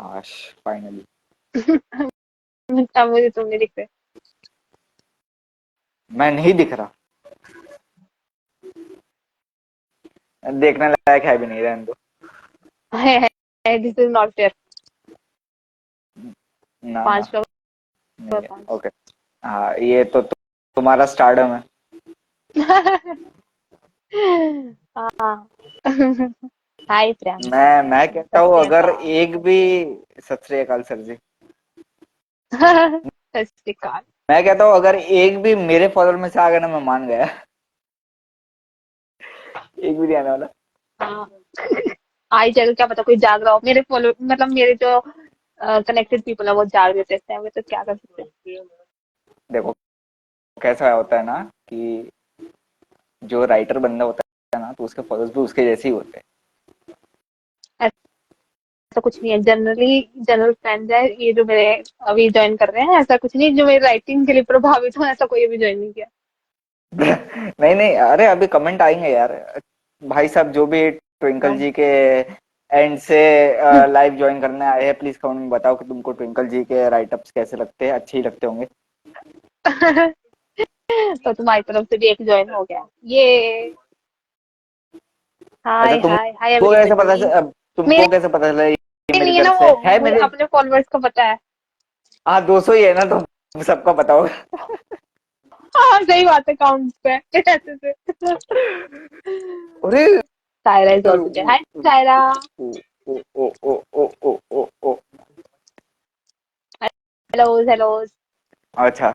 आश, फाइनली। अब मुझे तुम नहीं दिख रहे। मैं नहीं दिख रहा। देखने लायक है भी नहीं, रहने दो। है दिस इज नॉट फेयर। ना ना, 5 नहीं का है। 5। ओके। हाँ, ये तो तुम्हारा स्टारडम है। हाँ। हाय प्रियंका, मैं कहता सत हूँ, श्री अगर अकाल। एक भी, सत श्री अकाल सर जी। सत श्री अकाल। मैं कहता हूँ, अगर एक भी मेरे फॉलोअर में से आ गया ना, मैं मान गया। एक भी नहीं आने वाला। हाँ, आई जाएगा, क्या पता कोई जाग रहा हो, मेरे फॉलो मतलब मेरे जो कनेक्टेड पीपल है वो जाग रहे थे इस टाइम में, तो क्या कर सकते हैं। देखो, कैसा होता है ना कि जो राइटर बंदा होता है ना, तो उसके फॉलोअर्स भी उसके जैसे ही होते ऐसा कुछ नहीं है, जनरली जनरल फ्रेंड्स है ये जो मेरे अभी ज्वाइन कर रहे हैं, ऐसा कुछ नहीं जो मेरी राइटिंग के लिए प्रभावित हो, ऐसा कोई अभी ज्वाइन नहीं किया। हैं। नहीं नहीं, अरे अभी कमेंट आएंगे यार। भाई साहब, जो भी ट्विंकल हाँ। जी के एंड से लाइव ज्वाइन करने आए हैं, प्लीज कमेंट में बताओ कि तुमको ट्विंकल जी के राइटअप्स कैसे लगते हैं, अच्छे ही लगते होंगे। तो तुम्हारी तरफ से भी एक ज्वाइन हो गया ये। अच्छा, हाय हाय हाय तुमको कैसे पता एवरीबॉडी। तुमको मेरे कैसे पता चला ये मेरी लिए ना तरफ से वो है? मुझे मेरे, अपने फॉलोअर्स का पता है। हाँ, 200 ही है ना, तो सबका पता होगा। हाँ सही बात है, काउंट पे ऐसे से। अरे, Saira is also there. Hi Saira. ओ ओ ओ ओ ओ ओ ओ ओ। Hello hello. अच्छा।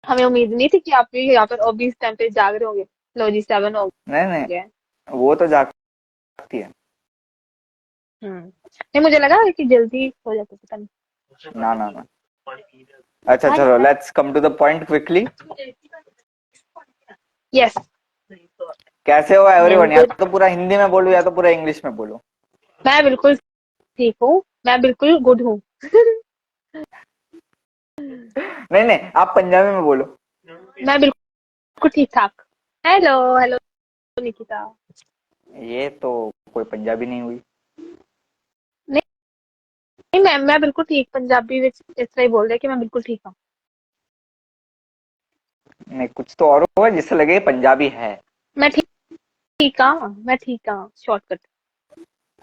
हमें उम्मीद नहीं थी कि आप भी यहाँ पर अभी इस टाइम पे जाग रहे होंगे। लो जी 7 हो नहीं नहीं, गया। वो तो जागती है। नहीं मुझे लगा कि जल्दी हो जाता, पता नहीं। ना ना ना। अच्छा, हाय चलो, hi. Let's come to the point quickly. Yes. कैसे हो I am everyone? Yeah good. तो पूरा हिंदी में बोलो, या तो पूरा इंग्लिश में बोलो। मैं बिल्कुल ठीक हूँ। मैं बिल्कुल गुड हूँ। नहीं नहीं, आप पंजाबी में बोलो। मैं बिल्कुल ठीक ठाक। Hello hello Nikita. ये तो कोई पंजाबी नहीं हुई। नहीं नहीं, मैं बिल्कुल ठीक पंजाबी विच इस तरह ही बोल रहे कि मैं बिल्कुल ठीक हूँ। नहीं, कुछ तो और हुआ जिससे लगे ये पंजाबी है। मैं ठीक हाँ, मैं ठीक हाँ, शॉर्टकट।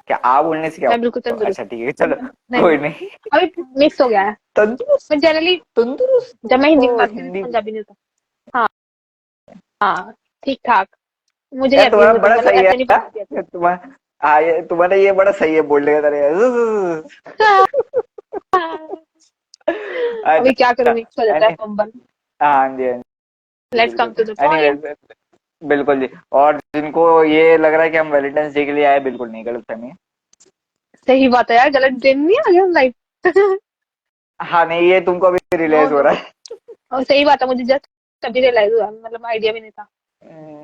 क्या आ बोलने से क्या मैं बिल्कुल हुआ? तंदुरुस्त। अच्छा, ठीक है, चलो। नहीं कोई नहीं, नहीं। अभी मिक्स हो गया है। तंदुरुस्त। मैं जनरली तंदुरुस्त जब मैं हिंदी तो में बात करती हूँ हिंदी। तो पंजाबी नहीं होता। हाँ हाँ, ठीक ठाक। मुझे नहीं यार, आती है तुम्हारा वो तो, बड़ा मतलब सही है ऐसे नहीं पंजाबी आती। यार। तुम्हारा, हाँ, ये तुम्हारा ये बड़ा सही है बोलने का तरीका। अभी क्या अच्छा। करूँ, मिक्स हो जाता है एनी, फंबल। हाँ जी, हाँ जी, लेट्स बिल्कुल। Come to the point. Anyways, बिल्कुल जी। और जिनको ये लग रहा है कि हम वैलेंटाइंस डे के लिए आए, बिल्कुल नहीं, गलत फहमी है। सही बात है यार, गलत दिन नहीं आ गया लाइफ। हाँ, नहीं, ये तुमको अभी नो रियलाइज हो नो, रहा और सही बात है, मुझे जस्ट तभी रियलाइज हुआ, मतलब आइडिया भी नहीं था। है।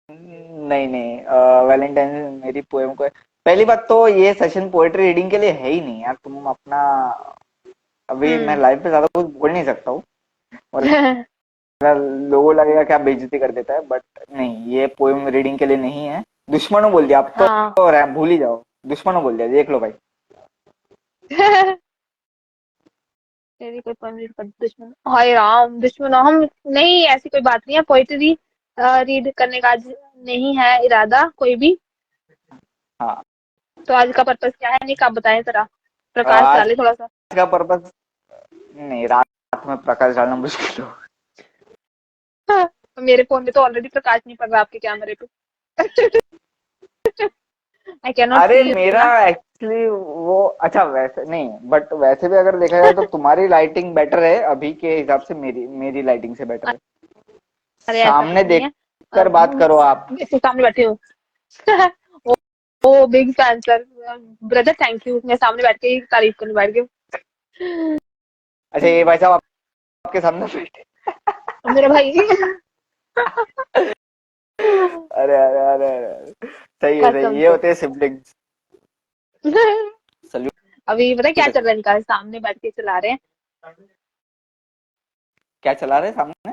नहीं नहीं, वैलेंटाइन मेरी पोएम को, पहली बात तो ये सेशन पोएट्री रीडिंग के लिए है ही नहीं यार, तुम अपना, अभी मैं हम्म। लाइव पे ज्यादा कुछ बोल नहीं सकता हूँ, और लोगों लगेगा क्या बेइज्जती कर देता है, बट नहीं, ये पोएम रीडिंग के लिए नहीं है। दुश्मनों बोल दिया, अब हाँ। तो भूल ही जाओ। दुश्मनों बोल दिया, देख लो भाई। तेरी कोई परमिट कर दुश्मन, हाय राम दुश्मन, हम नहीं, ऐसी कोई बात नहीं है, पोइट्री रीड करने का आज नहीं है इरादा कोई भी। हाँ। तो आज का पर्पस क्या है, नहीं आप बताएं जरा, प्रकाश आज डाले थोड़ा सा। का पर्पस, नहीं, रात में प्रकाश डालना मुश्किल हो। मेरे फोन में तो ऑलरेडी प्रकाश नहीं पड़ रहा आपके कैमरे पे। आई कैन नॉट अरे, सी यू मेरा ना। एक्चुअली वो, अच्छा, वैसे नहीं, बट वैसे भी अगर देखा जाए तो तुम्हारी लाइटिंग बेटर है अभी के हिसाब से, मेरी मेरी लाइटिंग से बेटर है। अरे ऐसा कुछ सामने नहीं देख है। कर बात करो आप। इसके सामने बैठी हूँ। Oh, oh big fan sir. Brother thank you, मैं सामने बैठ के ही तारीफ करने बैठ गई। अच्छा, ये भाई साहब आपके सामने बैठे। मेरा भाई। अरे अरे अरे अरे, सही है, सही, कसम ये से। होते हैं सिबलिंग्स। अभी पता है क्या सल्यूट है। चल रहा है, इनका सामने बैठ के चला रहे हैं। क्या चला रहे सामने?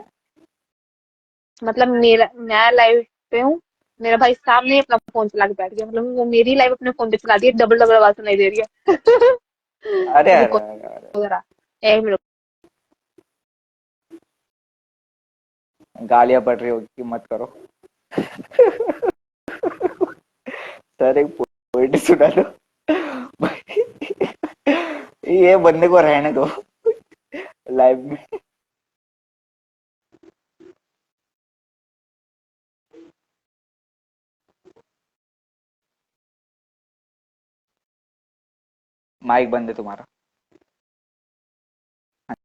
मतलब मेरा, मैं लाइव पे हूँ, मेरा भाई सामने अपना फोन चला के बैठ गया, मतलब वो मेरी लाइव अपने फोन पे चला दी है, डबल डबल आवाज सुनाई दे रही है। अरे अरे रुको अरे अरे, जरा, 1 मिनट। गालियां पड़ रही होगी, मत करो। सर एक पोइट्री सुना दो। ये बंदे को रहने दो लाइव में। माइक बंद है तुम्हारा। हाँ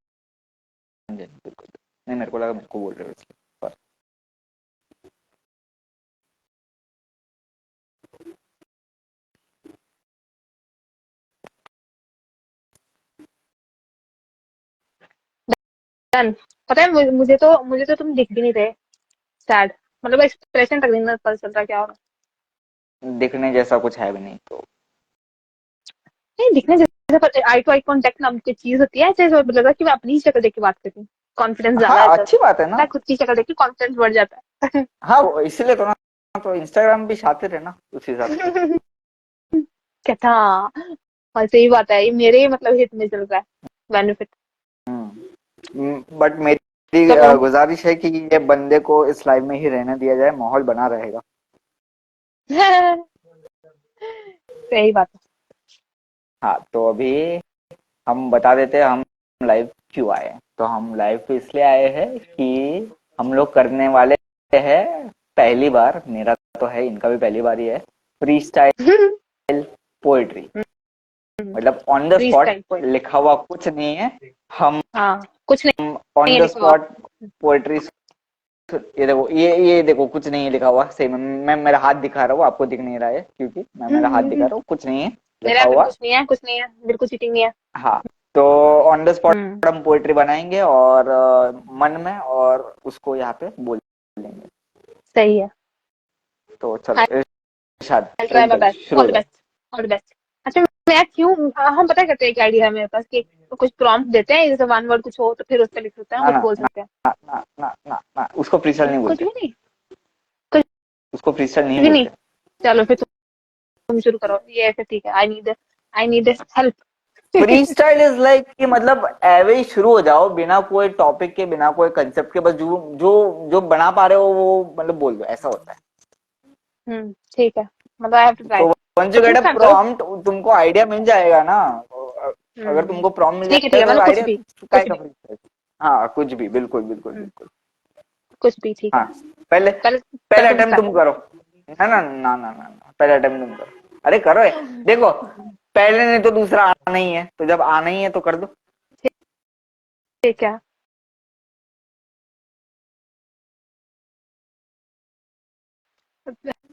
जी, बिल्कुल। नहीं, मेरे को लगा मेरे को बोल रहे हो इसलिए। पर डन। पता है मुझे तो तुम दिख भी नहीं रहे सैड, मतलब एक्सप्रेशन तक नहीं पता चल रहा क्या हो रहा दिखने जैसा कुछ है भी नहीं तो। है। नहीं दिखने जैसा, पर आई टू आई कांटेक्ट नाम की चीज होती है, ऐसे लगा कि मैं अपनी ही शक्ल देख के बात करती हूँ, कॉन्फिडेंस ज्यादा हाँ, आ अच्छी जाता बात है है ना। खुद की शक्ल देख के कॉन्फिडेंस बढ़ जाता है। हाँ, इसलिए तो ना। तो इंस्टाग्राम भी शातिर है ना उस हिसाब से। क्या था। और सही बात है, ये मेरे ही मतलब हित में चल रहा है, बेनिफिट। बट मेरी चलो। गुजारिश है कि ये बंदे को इस लाइव में ही रहने दिया जाए, माहौल बना रहेगा। सही बात है। हाँ, तो अभी हम बता देते हैं हम लाइव क्यों आए हैं। तो हम लाइव तो इसलिए आए हैं कि हम लोग करने वाले हैं पहली बार, मेरा तो है, इनका भी पहली बार ही है, फ्री स्टाइल पोएट्री। मतलब on the free spot style poet. लिखा हुआ कुछ नहीं है। हम हाँ, कुछ नहीं ऑन है द लिखा हुआ। Spot poetry. ये देखो, ये देखो, कुछ नहीं है लिखा हुआ। सही में मैं मेरा हाथ दिखा रहा हूँ, आपको दिख नहीं रहा है क्योंकि मैं मेरा हाथ दिखा रहा हूँ, कुछ नहीं है मेरा लिखा भी हुआ। कुछ नहीं है, कुछ नहीं है, बिल्कुल चीटिंग नहीं है। हाँ, तो ऑन द स्पॉट हम्म। हम पोएट्री बनाएंगे और मन में, और उसको यहाँ पे बोल लेंगे। सही है। तो चलो, इरशाद, आई ट्राई माय एकदम बेस्ट, शुरू ऑल हो द जाओ। बेस्ट। All the best. अच्छा, मैं क्यों, हम पता करते हैं एक आइडिया है मेरे पास कि कुछ प्रॉम्प्ट देते हैं, जैसे वन वर्ड कुछ हो तो फिर उस पर लिख सकते हैं, ना कुछ ना बोल ना सकते हैं। ना ना ना ना ना, उसको फ्रीस्टाइल नहीं कुछ बोलते। भी नहीं। कुछ उसको फ्रीस्टाइल नहीं भी नहीं। बोलते। चलो फिर तुम शुरू करो, ये फिर ठीक है। I need help. Free style is like कि मतलब ऐवे ही शुरू हो जाओ, बिना कोई टॉपिक के, बिना कोई कंसेप्ट के, बस जो जो जो बना पा रहे हो वो मतलब बोल दो, ऐसा होता है। ठीक है, मतलब आई हैव टू ट्राई। तो वंस यू तो तुम गेट अ स्टार्ट करो। प्रॉम्प्ट, तुमको आइडिया मिल जाएगा ना। तो अगर हम्म तुमको प्रॉम्प्ट मिल ठीक है, जाएगा तो मतलब कुछ आइडिया भी। काय कुछ का भी। Free style. हाँ, कुछ भी, बिल्कुल बिल्कुल हम्म, बिल्कुल। कुछ भी ठीक है। हाँ, पहले पहले पहले पहले तुम अटेम्प्ट स्टार्ट तुम करो। करो। ना ना ना ना ना ना, पहले अटेम्प्ट तुम करो। अरे करो ये। देखो, पहले नहीं तो दूसरा आना ही है, तो जब आना ही है तो कर दो। ठीक है।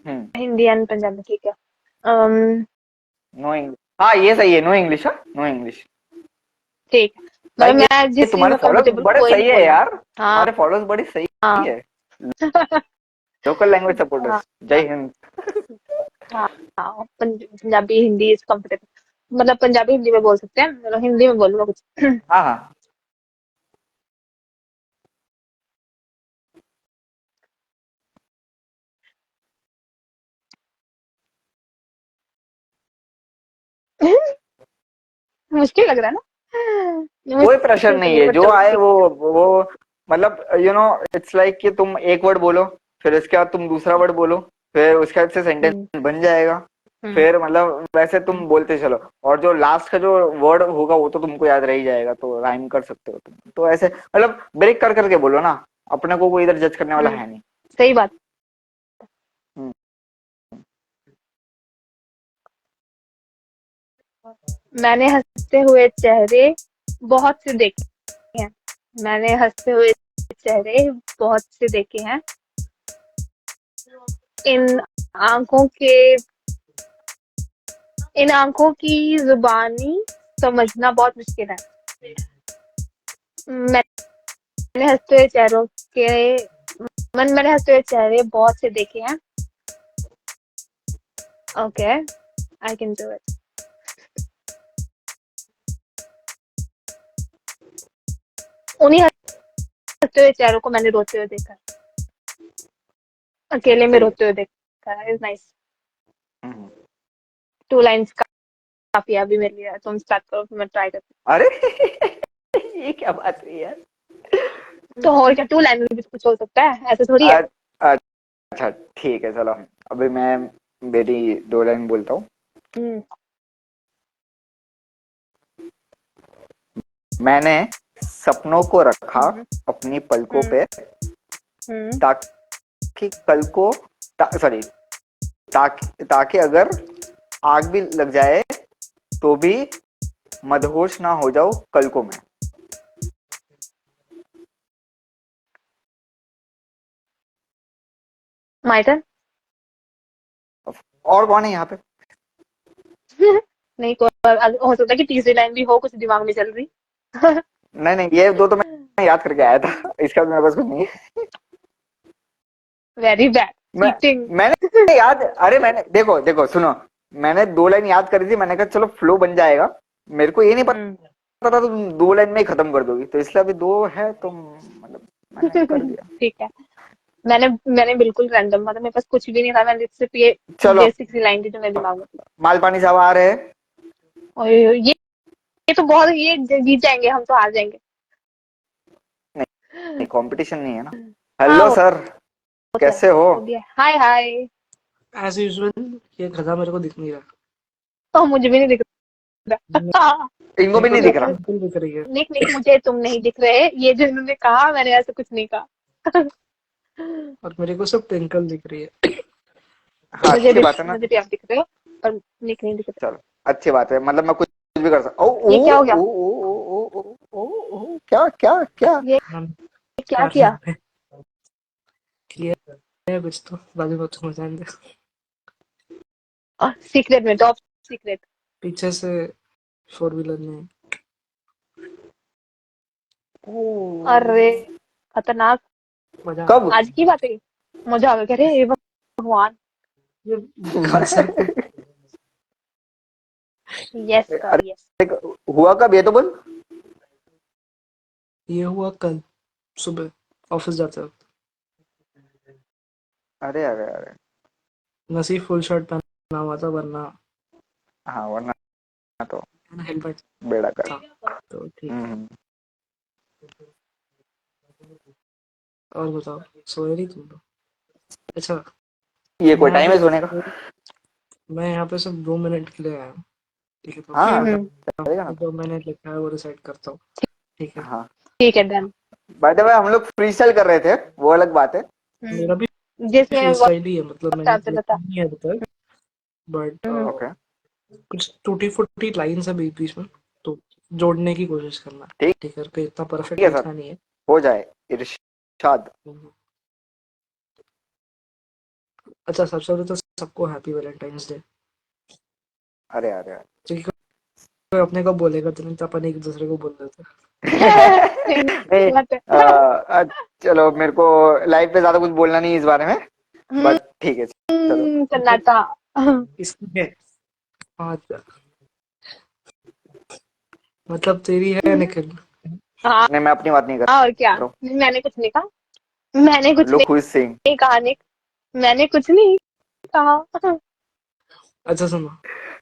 हम्म। हिंदी एंड पंजाबी, ठीक है। अम, नो इंग्लिश। हाँ, ये सही है, नो इंग्लिश। हाँ, नो इंग्लिश। ठीक है, मतलब लाइक मैं ये जिस चीज तुम्हारे में फॉलोअर्स कंफर्टेबल हूँ बड़े वही सही है बोलना। यार, हाँ। तुम्हारे फॉलोअर्स बड़ी सही हाँ। है। लोकल लैंग्वेज हाँ। सपोर्टर्स, जय हिंद। हाँ। हाँ, पंजाबी हिंदी इज कंफर्टेबल, मतलब पंजाबी हिंदी में बोल सकते हैं, मतलब हिंदी में बोलूंगा कुछ। हाँ हाँ। मुश्किल लग रहा है ना, कोई प्रेशर मुश्किल तो नहीं नहीं है, है, बट जो चलो आए ठीक वो मतलब इट्स लाइक कि तुम एक वर्ड बोलो, फिर उसके बाद तुम दूसरा वर्ड बोलो, फिर उसके बाद से है। सेंटेंस बन जाएगा। हम्म, फिर मतलब वैसे तुम बोलते चलो, और जो लास्ट का जो वर्ड होगा वो तो तुमको याद रह ही जाएगा, तो राइम कर सकते हो तुम, तो ऐसे मतलब ब्रेक कर करके बोलो ना। अपने को कोई इधर जज करने वाला हम्म, है नहीं। सही बात। हम्म। मैंने हंसते हुए चेहरे बहुत से देखे हैं। मैंने हंसते हुए चेहरे बहुत से देखे हैं। इन आंखों के इन आंखों की जुबानी समझना बहुत मुश्किल है। मैंने हंसते हुए चेहरों के मैंने हंसते हुए चेहरे बहुत से देखे हैं। Okay, I can do it. उन्हीं हंसते हुए चेहरों को मैंने रोते हुए देखा है, अकेले में सही है। रोते हुए देखा है। Is nice. हम्म। 2 लाइन्स काफी है अभी मेरे लिए। तुम स्टार्ट करो फिर मैं ट्राई करती अरे ये क्या बात है यार। हूँ। तो और क्या, 2 लाइन में भी कुछ हो सकता है, ऐसे थोड़ी है। अ- अच्छा ठीक है चलो। अभी मैं मेरी 2 लाइन बोलता हूँ। हम्म। मैंने सपनों को रखा हम्म। अपनी पलकों हम्म। पे, हम्म। ताकि कल को सॉरी ताकि अगर आग भी लग जाए तो भी मदहोश ना हो जाऊं कल को मैं। My turn. और कौन है यहाँ पे? नहीं, कोई हो सकता है कि तीसरी लाइन भी हो कुछ दिमाग में चल रही। नहीं नहीं, ये दो तो मैं याद करके आया था, इसका मेरे पास कुछ नहीं है। Very bad. मैं चीटिंग। मैंने याद, अरे मैंने देखो देखो सुनो, मैंने 2 लाइन याद करी थी, मैंने कहा चलो फ्लो बन जाएगा। मेरे को ये नहीं हम्म। पता था तुम 2 लाइन में ही खत्म कर दोगी, तो इसलिए अभी 2 है तो मतलब मैंने कर दिया। ठीक है। मैंने मैंने बिल्कुल रैंडम, मतलब मेरे पास कुछ भी नहीं था, मैंने सिर्फ ये चलो, बेसिक सी लाइन थी जो मेरे दिमाग में थी। मालपानी साहब आ रहे हैं। और ये तो बहुत, ये जीत जाएंगे, हम तो हार जाएंगे। नहीं, कंपटीशन नहीं है ना। हाँ हेलो सर, वो तो है, कैसे हो? वो भी है। हाय हाय। एज यूजुअल ये गधा मेरे को दिख नहीं रहा। तो मुझे भी नहीं दिख रहा। इनको भी मेरे को नहीं तो दिख रहा। बिल्कुल दिख रही है। निक निक, मुझे तुम नहीं दिख रहे, ये जो इन्होंने कहा, मैंने ऐसा कुछ नहीं कहा। और मेरे को सब ट्विंकल दिख रही है। हाँ मुझे अच्छी भी बात है ना। मुझे भी आप दिख रहे हो, पर निक नहीं दिख रहे। चलो अच्छी बात है, मतलब मैं कुछ भी कर सकता। ओ ओ ये क्या हो गया? ओ ओ ओ ओ ओ ओ, क्या क्या क्या? ये हम क्या कर किया? रहे किया है कुछ तो बाजू बाजू में जान दे। सीक्रेट में, टॉप सीक्रेट। पीछे से 4 व्हीलर में अरे खतरनाक। मजा आ कब? गया। आज की बात है, मजा आ गया। कह रहे हे भगवान। ये बजर को यस सर अरे यस। हुआ कब ये तो बोल। ये हुआ कल सुबह ऑफिस जाते वक्त। अरे अरे अरे। नसीब फुल शर्ट पहना हुआ था, वरना हाँ वरना तो हेलमेट बेड़ा कर। था तो ठीक। हम्म। और बताओ, सोए नहीं तुम लोग? अच्छा, ये मैं कोई यहाँ टाइम पे है सोने का? मैं यहाँ पे सिर्फ 2 मिनट के लिए आया हूँ। ठीक है, तो हाँ हम्म। चलेगा ना। जो मैंने लिखा है वो रिसाइड करता हूँ। ठीक है। हाँ ठीक है डन। बाय द वे हम लोग फ्री स्टाइल कर रहे थे, वो अलग बात है। मेरा भी जिसमें फ्री वक्त स्टाइल ही है, मतलब मैंने आते लिखा बता। नहीं है अभी तक। बट ओके कुछ टूटी फूटी लाइन है बीच बीच में, तो जोड़ने की कोशिश करना। ठीक ठीक है, कोई इतना ठीक परफेक्ट है सर, लिखना नहीं है। हो जाए इरशाद। अच्छा, सबसे पहले तो सबको हैप्पी वैलेंटाइंस डे। अरे अरे अरे। क्योंकि कोई अपने को बोलेगा तो नहीं, तो अपन एक दूसरे को बोल देते हैं। नहीं, नहीं बात है। चलो मेरे को लाइव पे ज्यादा कुछ बोलना नहीं है इस बारे में, बट ठीक है चलो। मतलब सन्नाटा। इसमें हाँ, मतलब तेरी है निखिल। हाँ। नहीं मैं अपनी बात नहीं कर और क्या, रहा मैंने कुछ नहीं कहा। मैंने हूँ। कुछ लुक हु इज सिंग। नहीं कहा निक। मैंने कुछ नहीं कहा। अच्छा सुनो,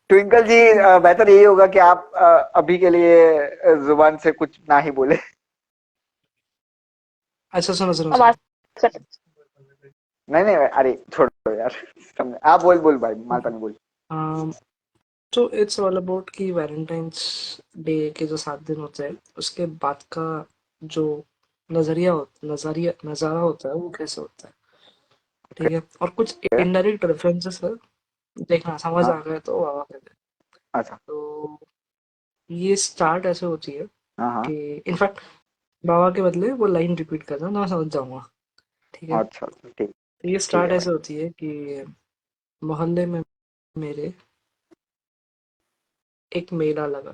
ट्विंकल जी, बेहतर यही होगा कि आप अभी के लिए जुबान से कुछ ना ही बोले। अच्छा सुनो सुनो आवाज सुनो। कर। नहीं नहीं अरे छोड़ो यार, समझे आप बोल बोल भाई, मालपानी बोल। um, तो इट्स ऑल अबाउट कि वैलेंटाइंस डे के जो 7 दिन होते हैं उसके बाद का जो नज़ारा होता है वो कैसे होता है। ठीक है, और कुछ इनडायरेक्ट रेफरेंसेस है, देखना समझ हाँ आ गए तो वाह वाह कर दे। अच्छा। तो ये स्टार्ट ऐसे होती है हाँ हाँ। कि इनफैक्ट बाबा के बदले वो लाइन रिपीट करना, मैं समझ जाऊंगा। ठीक है, अच्छा ठीक। तो ये ठीक स्टार्ट है भाई। ऐसे होती है कि मोहल्ले में मेरे एक मेला लगा।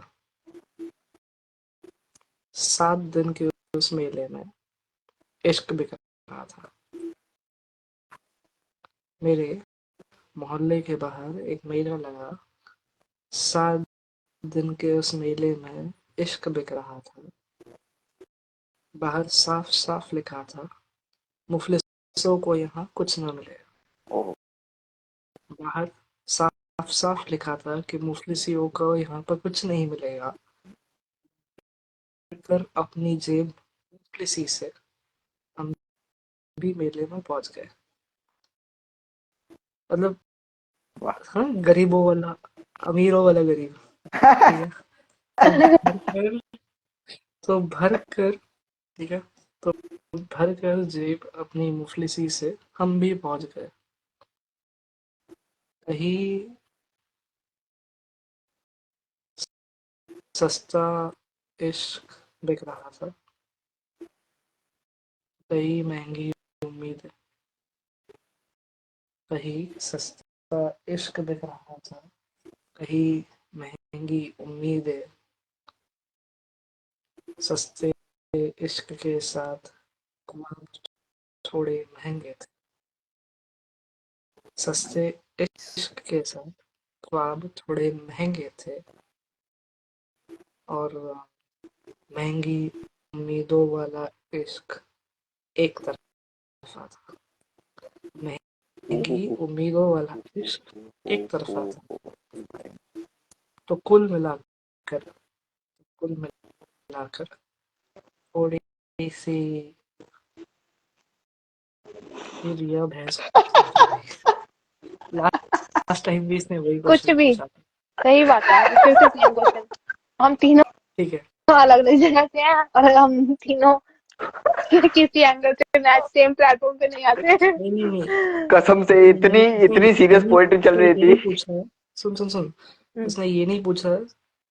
7 दिन के उस मेले में इश्क बिक रहा था। मेरे मोहल्ले के बाहर एक मेला लगा। 7 दिन के उस मेले में इश्क बिक रहा था। बाहर साफ साफ लिखा था, मुफलिसों को यहाँ कुछ न मिले। ओह। बाहर साफ साफ साफ लिखा था कि मुफलिसियों को यहाँ पर कुछ नहीं मिलेगा, कर अपनी जेब मुफलिसी से हम भी मेले में पहुंच गए। मतलब वाह। हाँ, गरीबों वाला अमीरों वाला गरीब, ठीक है। तो भर कर तो भर कर ठीक है, तो भर कर जेब अपनी मुफलिसी से हम भी पहुंच गए। कहीं सस्ता इश्क बिक रहा था, कहीं महंगी उम्मीदें। कहीं सस्ता इश्क बिक रहा था, कहीं महंगी उम्मीदें। सस्ते इश्क के साथ ख्वाब थोड़े महंगे थे। सस्ते इश्क के साथ ख्वाब थोड़े महंगे थे, और महंगी उम्मीदों वाला इश्क एक तरफा था। महंगी उम्मीदों वाला इश्क एक तरफा था। तो कुल मिलाकर थोड़ी सी फिर यह बहस होती रही। लास्ट टाइम भी इसने वही कुछ क्वेश्चन भी पूछा था। सही बात है, फिर से सेम क्वेश्चन। हम तीनों ठीक है, अलग अलग जगह से हैं और हम तीनों किसी एंगल से मैच सेम प्लेटफॉर्म पे नहीं आते हैं। नहीं नहीं नहीं, कसम से इतनी सुन, इतनी सीरियस पोएट्री चल इसने रही ये थी। नहीं पूछा। सुन सुन सुन, इसने ये नहीं पूछा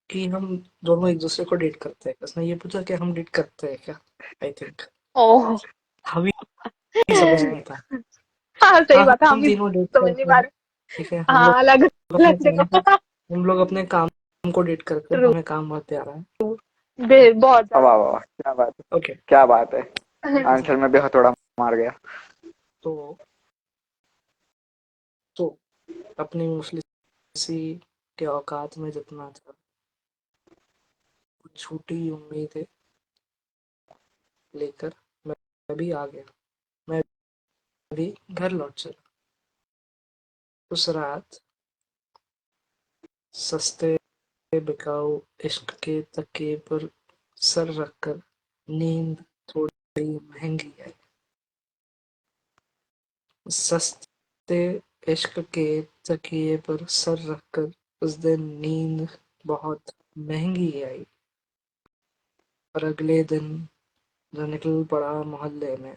कि हम दोनों एक दूसरे को डेट करते हैं। इसने ये पूछा कि हम डेट करते हैं क्या। आई थिंक ओह हम ही समझ नहीं था। हाँ सही हाँ, बात है, हम हम भी तीनों डेट समझ नहीं करते पा हैं, रहे। ठीक है। हाँ अलग अलग जगह। हम लोग अपने काम को डेट करते हैं, ट्रू, हमें काम बहुत प्यारा है। बहुत वाह ज्यादा। वाह वाह, क्या बात है, ओके, क्या बात है। ठीक है। आंसर में भी हथौड़ा मार गया। तो तो अपनी मुफलिसी के औकात में जितना था, कुछ छोटी उम्मीदें लेकर मैं भी आ गया। मैं भी घर लौट चला। उस रात सस्ते बिकाऊ इश्क के तकिए पर सर रखकर नींद थोड़ी महंगी आई। सस्ते इश्क के तकिए पर सर रखकर उस दिन नींद बहुत महंगी आई। और अगले दिन जो निकल पड़ा मोहल्ले में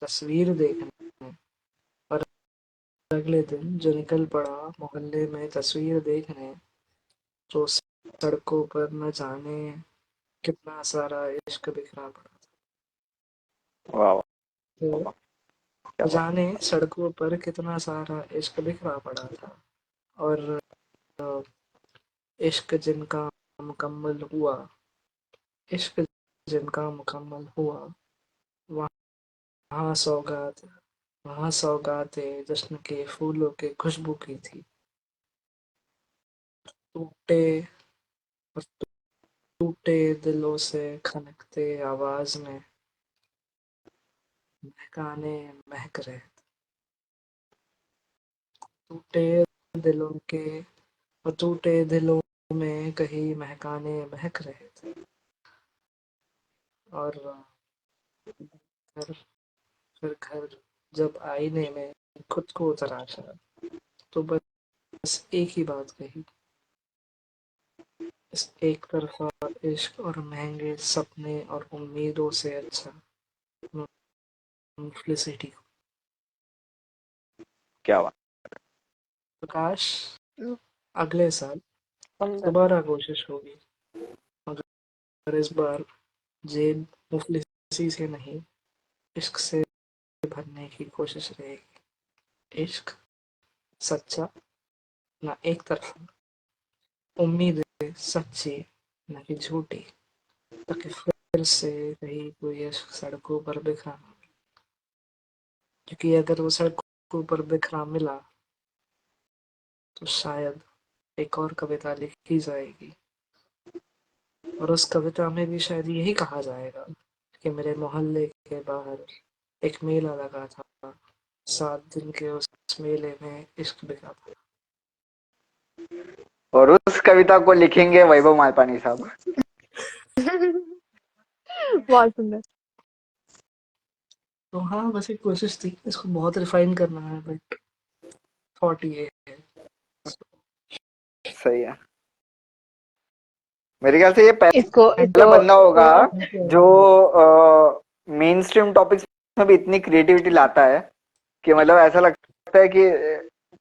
तस्वीर देखने और अगले दिन जो निकल पड़ा मोहल्ले में तस्वीर देखने, तो सड़कों पर न जाने कितना सारा इश्क बिखरा पड़ा वाह वाह, था। क्या बात। जाने सड़कों पर कितना सारा इश्क बिखरा पड़ा था। और इश्क जिनका मुकम्मल हुआ इश्क जिनका मुकम्मल हुआ, वहाँ सौगात वहाँ सौगातें जश्न के फूलों के खुशबू की थी। टूटे और टूटे दिलों से खनकते आवाज में महकाने महक रहे। टूटे दिलों के और टूटे दिलों में कहीं महकाने महक रहे थे। और घर फिर घर जब आईने में खुद को तराशा, तो बस एक ही बात कही, इस एक तरफा इश्क और महंगे सपने और उम्मीदों से अच्छा मुफलिसिटी। क्या बात। प्रकाश, अगले साल सुंदर। दोबारा कोशिश होगी, मगर इस बार जेब मुफलिसी से नहीं, इश्क से भरने की कोशिश रहेगी। इश्क सच्चा, ना एक तरफा, उम्मीदें सच्ची ना कि झूठी, ताकि फिर से कहीं कोई इश्क सड़कों पर बिखरा ना। क्योंकि अगर वो सड़कों पर बिखरा मिला, तो शायद एक और कविता लिखी जाएगी, और उस कविता में भी शायद यही कहा जाएगा कि मेरे मोहल्ले के बाहर एक मेला लगा था, 7 दिन के उस मेले में इश्क बिका था। और उस कविता को लिखेंगे वैभव मालपानी साहब। बहुत सुंदर। तो हाँ, बस एक कोशिश थी, इसको बहुत रिफाइन करना है, बट थॉट ये है। सही है। मेरे ख्याल से ये इसको पहला इसको बंदा होगा इसको जो मेन स्ट्रीम टॉपिक्स में भी इतनी क्रिएटिविटी लाता है कि मतलब ऐसा लगता है कि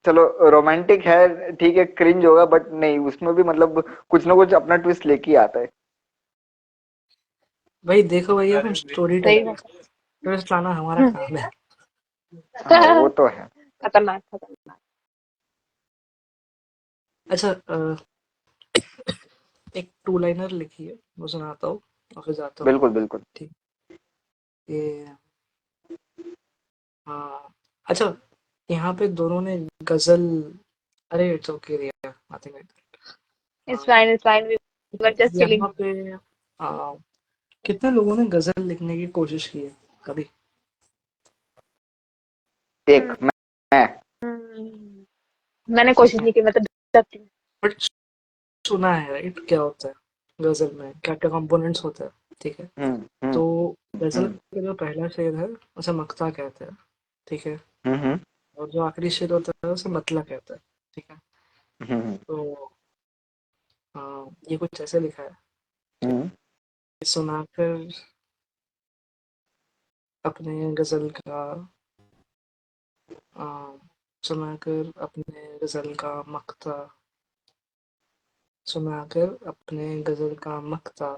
चलो रोमांटिक है ठीक है, क्रिंज होगा, बट नहीं, उसमें भी मतलब कुछ ना कुछ अपना ट्विस्ट लेके ही आता है। भाई देखो भैया, हम स्टोरी सही टेलर, बात ट्विस्ट लाना हमारा है। काम है। हाँ वो तो है। खतरनाक खतरनाक। अच्छा, एक टू लाइनर लिखी है, वो सुनाता हूँ और फिर जाता हूँ। बिल्कुल बिल्कुल। ठीक। ये हाँ, अच्छा, यहाँ पे दोनों ने गजल, अरे it's okay Riya, nothing like that. It's fine we were just chilling. यहाँ पे कितने लोगों ने गजल लिखने की कोशिश की है कभी? एक मैं मैंने कोशिश नहीं की, मैं तो डरती हूँ। बट सुना है, राइट, क्या होता है गजल में, क्या क्या कंपोनेंट्स होते हैं, ठीक है? हम्म हम्म तो गजल हम्म का जो पहला शेर है उसे मक्ता कहते हैं, ठीक है? हम्म और जो आखिरी शेर होता है उसे मतला कहते हैं, ठीक है? हम्म तो ये कुछ ऐसे लिखा है हम्म कि सुनाकर अपने गजल का आ, सुनाकर अपने गजल का मक्ता, सुनाकर अपने गजल का मक्ता,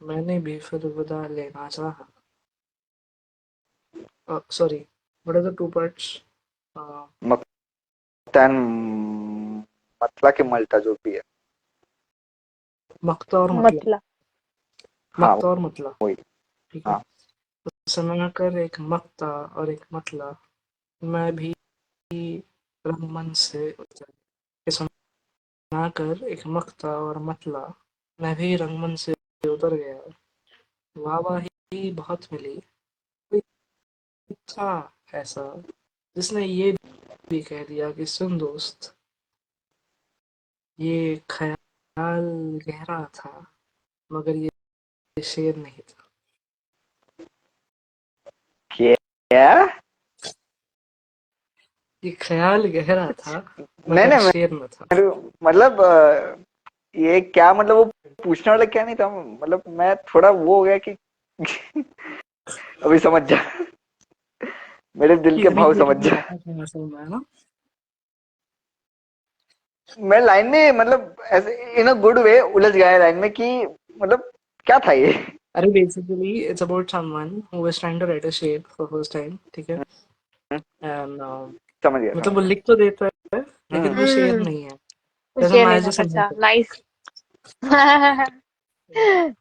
मैंने भी फिर विदा लेना चाहा। Sorry, what are the two parts? मक्तन मतला के मल्टा जो भी है। मक्ता और मतला, मतलब हाँ मक्ता और मतला, वही। ठीक है? हाँ सुनाकर एक मक्ता और एक मतला, मैं भी रंगमन से उतर, ये सुनाकर एक मक्ता और मतला, मैं भी रंगमन से उतर गया, वाहवाही बहुत मिली, कोई था ऐसा जिसने ये भी कह दिया कि सुन दोस्त, ये ख्याल गहरा था, मगर ये शेर नहीं था। क्या? ये ख्याल गहरा था, नहीं मगर नहीं, शेर न था। मतलब ये क्या मतलब वो पूछने वाला क्या नहीं था, मतलब मैं थोड़ा वो हो गया कि अभी समझ जा, मेरे दिल कि के भाव समझ रिपीटेडली जा। आता था ऐसा में, है ना? मैं लाइन में मतलब ऐसे इन अ गुड वे उलझ गया लाइन में कि मतलब क्या था ये। अरे basically it's about someone who is trying to write a sher for first time, ठीक है? एंड समझ गया मतलब समझ वो गया। लिख तो देता है, लेकिन वो शेर हम्म नहीं है, कुछ जैसे ये मैं नहीं जो था। अच्छा सिंगर नाइस।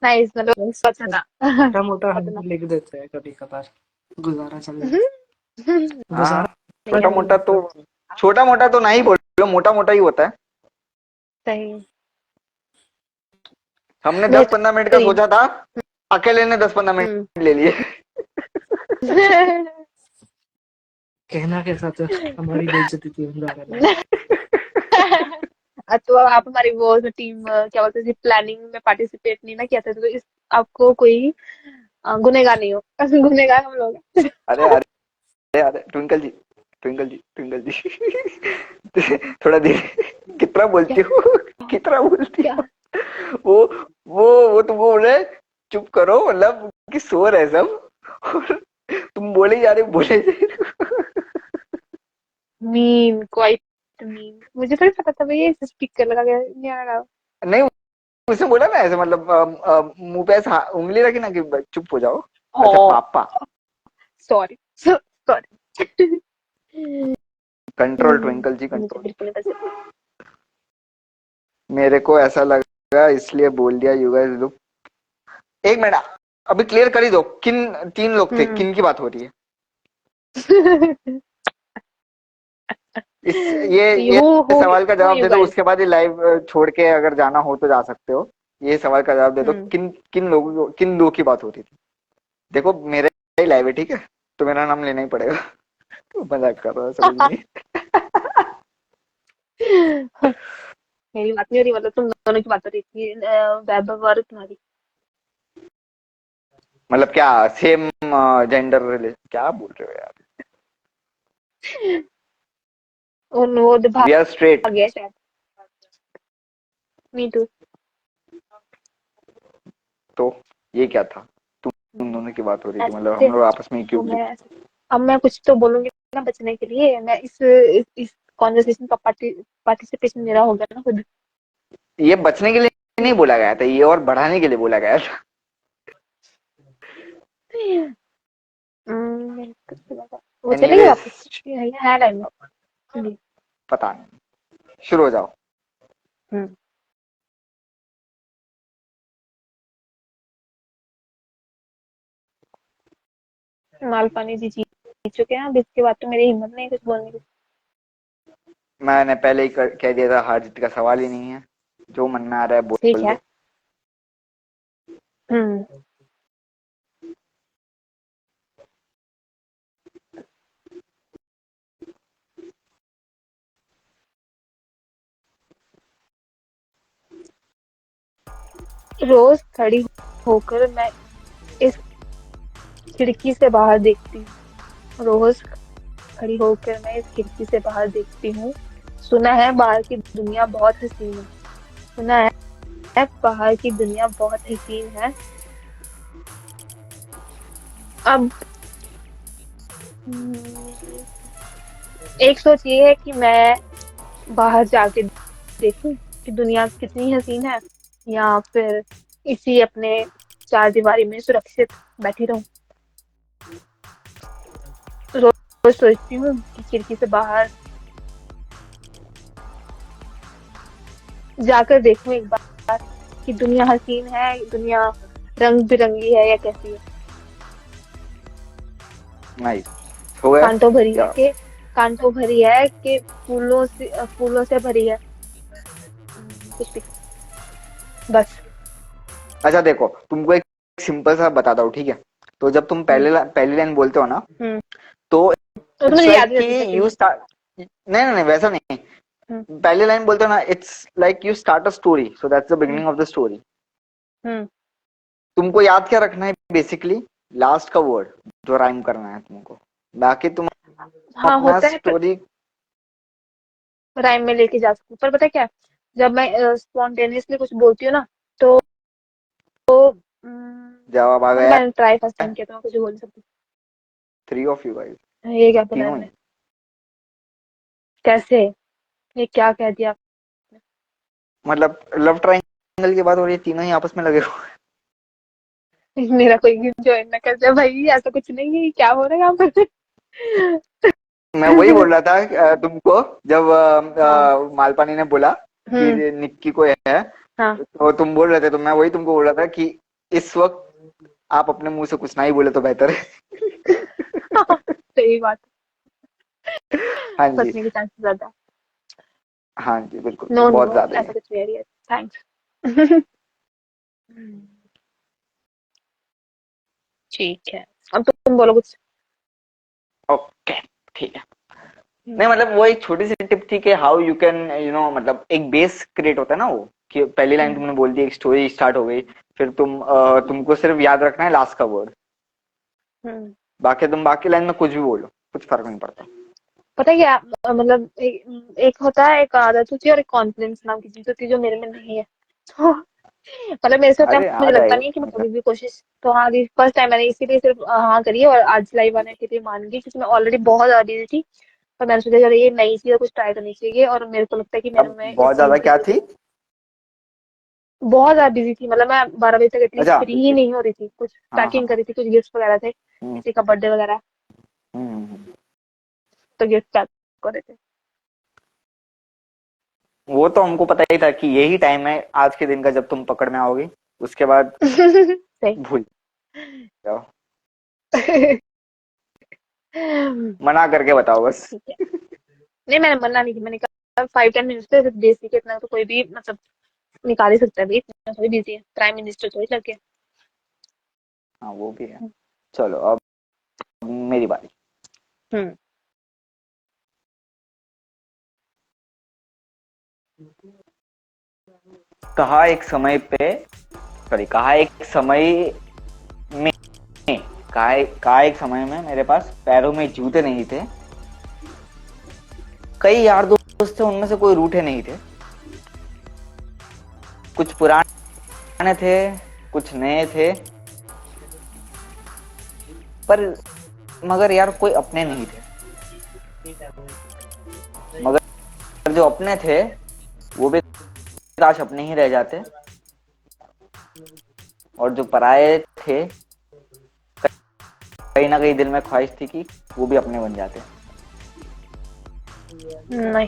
नाइस मतलब बस अच्छा था। छोटा मोटा हम खतरनाक। भी लिख देते हैं कभी कभार, गुजारा चल जाता है। हाँ गुजारा छोटा यार मोटा तो, छोटा मोटा तो नहीं बोलो, मोटा मोटा ही होता है। सही। हमने 10-15 मिनट का बेहतरीन। सोचा था, अकेले ने 10-15 हम्म। मिनट ले लिए। कहना कैसा था, हमारी बेइज्जती की जा रहा है। तो आप हमारी वो टीम क्या बोलते हैं प्लानिंग में पार्टिसिपेट नहीं ना किया था, तो इस आपको कोई गुनेगार नहीं हो। गुनेगार हम लोग हैं। अरे अरे अरे ट्विंकल जी, ट्विंकल जी, ट्विंकल जी, थोड़ा धीरे, कितना क्या बोलती हो, कितना बोलती क्या हो। वो वो तुमको बोले चुप करो, मतलब कि सो रहे सब और तुम बोले जा रहे हो, बोले जा रहे हो। मीन क्वाइट मीन, मुझे थोड़ी पता था भैया इसे स्पीकर लगा के नहीं आ रहा। नहीं, उसने बोला ना ऐसे, मतलब मुंह पे ऐसे उंगली रखी ना कि चुप हो जाओ, अच्छा हाँ पापा। Sorry sorry. कंट्रोल ट्विंकल जी मुझे कंट्रोल। बिल्कुल नहीं पता। मेरे को ऐसा लगा इसलिए बोल दिया, यू गाइस लुक। एक मिनट, अभी क्लियर कर ही दो, किन 3 लोग थे, हम्म। किन की बात हो रही है? इस ये हु सवाल का हु जवाब यू दे दो, गाइस। उसके बाद ये लाइव छोड़ के अगर जाना हो तो जा सकते हो। ये सवाल का जवाब दे दो, हम्म। किन किन लोगों को, किन दो की बात हो रही थी? देखो मेरा ही लाइव है, ठीक है, तो मेरा नाम लेना ही पड़ेगा। तो मजाक कर रहा हूँ, समझ नहीं। मेरी बात नहीं हो रही, मतलब तुम दोनों की बात हो रही थी। वैभव और तुम्हारी। मतलब क्या सेम जेंडर रिलेशन, क्या बोल रहे हो यार? और वो वी आर भाग स्ट्रेट। गया शायद। Me too. तो ये क्या था? तुम दोनों की बात हो रही थी, मतलब ऐसे हम लोग आपस में ही तो क्यों मैं क्लिक? अब मैं कुछ तो बोलूंगी ना बचने के लिए। मैं इस कॉन्वर्सेशन का पार्टिसिपेशन मेरा होगा ना खुद। ये बचने के लिए नहीं बोला गया था, ये और बढ़ाने के लिए बोला गया था। मेरे को तो लगा वो चले गए एनीवेज, वापस। ये है लाइन में। जी। पता नहीं, शुरू हो जाओ। हम्म। मालपानी जी जीत चुके हैं, अब इसके बाद तो मेरी हिम्मत नहीं है कुछ बोलने की। मैंने पहले ही कह दिया था, हार जीत का सवाल ही नहीं है, जो मन में आ रहा है ठीक बोल है। दो। हम्म। रोज खड़ी होकर मैं इस खिड़की से बाहर देखती हूँ। रोज खड़ी होकर मैं इस खिड़की से बाहर देखती हूँ। सुना है बाहर की दुनिया बहुत हसीन है। सुना है बाहर की दुनिया बहुत हसीन है। अब हम्म, एक सोच ये है कि मैं बाहर जाके देखूं कि दुनिया कितनी हसीन है, या फिर इसी अपने चार दीवारी में सुरक्षित बैठी रहूं। रोज रोज सोचती हूँ कि खिड़की से बाहर जाकर देखूं एक बार कि दुनिया हसीन है, दुनिया रंग बिरंगी है या कैसी है। नाइस, हो गया कांटों भरी है क्या? कि कांटों भरी है कि फूलों से भरी है। कुछ भी। बस। अच्छा देखो, तुमको एक सिंपल सा बताता हूँ, ठीक है? तो जब तुम हम्म। पहली लाइन बोलते हो ना, हम्म। तो तो इट्स मुझे याद लाइक ही कि रहती सेकंड यू में। स्टार्ट, नहीं नहीं नहीं, वैसा नहीं। हम्म। पहली लाइन बोलते हो ना, it's like you start a story, so that's the hmm. Beginning of the story. Hmm. तुमको याद क्या रखना है बेसिकली? लास्ट का वर्ड जो राइम करना है तुमको, बाकी तुम हाँ अपना होता है, पर स्टोरी। राइम में लेके जा सकती हूँ। पर पता है क्या, जब मैं स्पॉन्टेनियसली कुछ बोलती हूँ ना, तो जवाब आ मतलब गया मैंने ट्राई फर्स्ट है। टाइम किया तो मैं कुछ बोल नहीं सकती। थ्री ऑफ यू गाइस, ये क्या बोला है तीनों ही। मैंने? कैसे? ये क्या कह दिया आपने? मतलब लव ट्रायंगल की बात हो रही है, तीनों ही आपस में लगे हुए मेरा कोई ज्वाइन ना कर जाए भाई, ऐसा कुछ नहीं है। क्या हो रहा है यहाँ पर? हैं। मैं वही बोल रहा था तुमको, जब हाँ। मालपानी ने बोला कि हम्म। निक्की को है, हाँ। तो तुम बोल रहे थे, तो मैं वही तुमको बोल रहा था कि इस वक्त आप अपने मुंह से कुछ ना ही बोले तो बेहतर है। सही बात। हाँ जी, फंसने के चांसेस ज्यादा। हाँ जी, बिल्कुल नो नो बहुत नो, ज्यादा ही ऐसा है। कुछ नहीं है। थैंक्स। ठीक है। अब तुम बोलो कुछ। ओके, ठीक है। नहीं मतलब वो एक छोटी सी टिप थी कि हाउ यू कैन मतलब एक बेस क्रिएट होता है ना, वो कि पहली लाइन हम्म। तुमने बोल दी, एक स्टोरी स्टार्ट हो गई, फिर तुमको सिर्फ याद रखना है लास्ट का वर्ड, हम्म। बाकी तुम बाकी लाइन में कुछ भी बोलो, कुछ फर्क नहीं पड़ता। पता है क्या, मतलब एक होता है, एक आदत होती है और एक कॉन्फिडेंस नाम की चीज होती है जो मेरे में नहीं है। तो मतलब मेरे से होता है, अरे आ मुझे लगता जाएगा, नहीं है कि मैं कभी भी कोशिश। तो हाँ, फर्स्ट टाइम मैंने इसीलिए सिर्फ हाँ करी है, और आज लाइव आने के लिए मान गई, क्योंकि मैं ऑलरेडी बहुत ज्यादा बिजी थी। पर मैंने सोचा चलो ये नई चीज है, कुछ ट्राई करनी चाहिए, और मेरे को लगता है कि मेरे अब में बहुत इस ज्यादा चीज क्या की। थी? बहुत ज्यादा बिजी थी, मतलब मैं 12 बजे तक एटलीस्ट अच्छा, फ्री ही नहीं हो रही थी। कुछ हाँ पैकिंग हाँ, करी थी, कुछ गिफ्ट वगैरह थे, हम्म, किसी का बर्थडे वगैरह। हम्म। तो गिफ्ट पैक कर रहे थे। वो तो हमको पता ही था कि यही टाइम है आज के दिन का जब तुम पकड़ में आओगी, उसके बाद सही। भूल जाओ। मना करके बताओ बस। ठीक है। नहीं, मैंने मना नहीं की। मैंने कहा 5-10 मिनट्स पे बेसिक इतना तो कोई भी मतलब निकाल ही सकता है भाई, इतना थोड़ी बिजी है, प्राइम मिनिस्टर थोड़ी लगे। हाँ वो भी है। चलो अब मेरी बारी। हम्म। कहा एक समय पे, सॉरी, कहा एक समय में, कहा एक समय में मेरे पास पैरों में जूते नहीं थे, कई यार दोस्त थे उनमें से कोई रूठे नहीं थे, कुछ पुराने थे कुछ नए थे, पर मगर यार कोई अपने नहीं थे, मगर जो अपने थे वो भी काश अपने ही रह जाते, और जो पराये थे कहीं ना कहीं दिल में ख्वाहिश थी कि वो भी अपने बन जाते। नहीं।